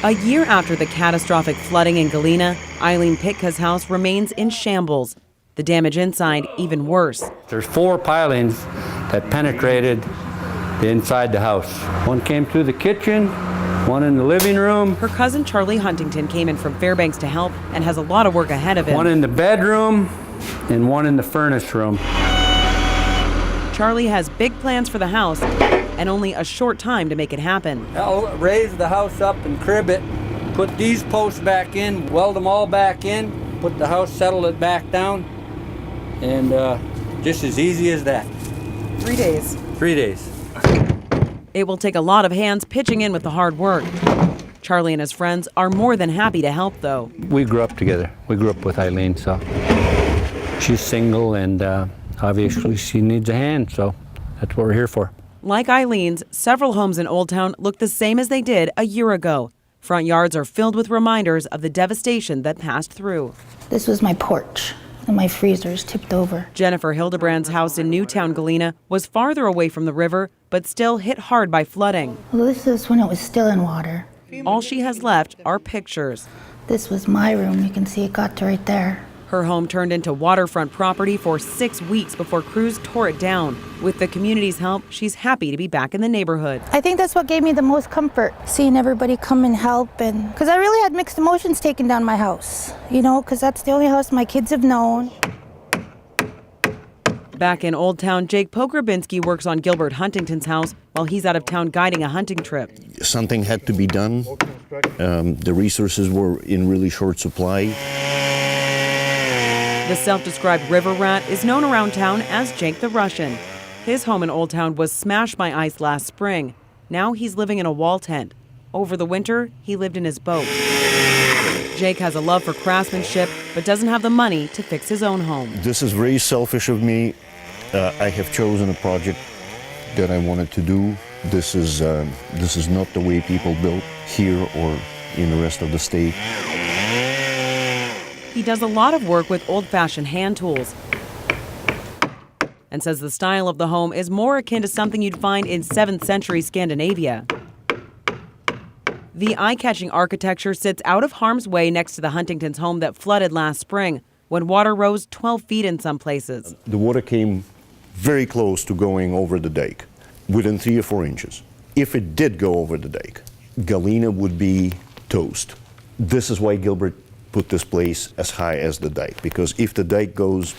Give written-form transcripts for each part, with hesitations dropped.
A year after the catastrophic flooding in Galena, Eileen Pitka's house remains in shambles. The damage inside even worse. There's 4 pilings that penetrated the inside the house. One came through the kitchen, one in the living room. Her cousin Charlie Huntington came in from Fairbanks to help and has a lot of work ahead of him. One in the bedroom and one in the furnace room. Charlie has big plans for the house and only a short time to make it happen. I'll raise the house up and crib it, put these posts back in, weld them all back in, put the house, settle it back down, and just as easy as that. 3 days. 3 days. It will take a lot of hands pitching in with the hard work. Charlie and his friends are more than happy to help, though. We grew up together. We grew up with Eileen, so she's single and obviously she needs a hand, so that's what we're here for. Like Eileen's, several homes in Old Town look the same as they did a year ago. Front yards are filled with reminders of the devastation that passed through. This was my porch, and my freezer is tipped over. Jennifer Hildebrand's house in Newtown, Galena, was farther away from the river, but still hit hard by flooding. Well, this is when it was still in water. All she has left are pictures. This was my room. You can see it got to right there. Her home turned into waterfront property for 6 weeks before crews tore it down. With the community's help, she's happy to be back in the neighborhood. I think that's what gave me the most comfort, seeing everybody come and help. And because I really had mixed emotions taking down my house, because that's the only house my kids have known. Back in Old Town, Jake Pograbinski works on Gilbert Huntington's house while he's out of town guiding a hunting trip. Something had to be done. The resources were in really short supply. The self-described river rat is known around town as Jake the Russian. His home in Old Town was smashed by ice last spring. Now he's living in a wall tent. Over the winter, he lived in his boat. Jake has a love for craftsmanship, but doesn't have the money to fix his own home. This is very selfish of me. I have chosen a project that I wanted to do. This is not the way people build here or in the rest of the state. He does a lot of work with old-fashioned hand tools and says the style of the home is more akin to something you'd find in 7th century Scandinavia. The eye-catching architecture sits out of harm's way next to the Huntingtons' home that flooded last spring, when water rose 12 feet in some places. The water came very close to going over the dike, within 3 or 4 inches. If it did go over the dike, Galena would be toast. This is why Gilbert put this place as high as the dike, because if the dike goes,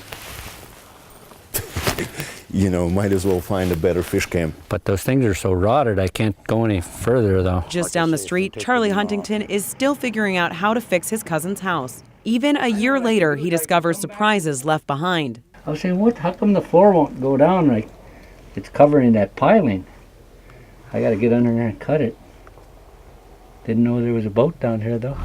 might as well find a better fish camp. But those things are so rotted, I can't go any further, though. Just down the street, Charlie Huntington is still figuring out how to fix his cousin's house. Even a year later, he discovers surprises left behind. I was saying, how come the floor won't go down right? It's covering that piling. I got to get under there and cut it. Didn't know there was a boat down here, though.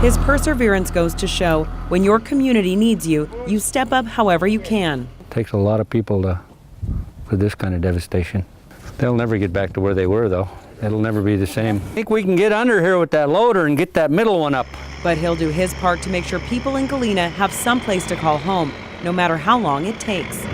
His perseverance goes to show when your community needs you, you step up however you can. It takes a lot of people for this kind of devastation. They'll never get back to where they were, though. It'll never be the same. I think we can get under here with that loader and get that middle one up. But he'll do his part to make sure people in Galena have some place to call home, no matter how long it takes.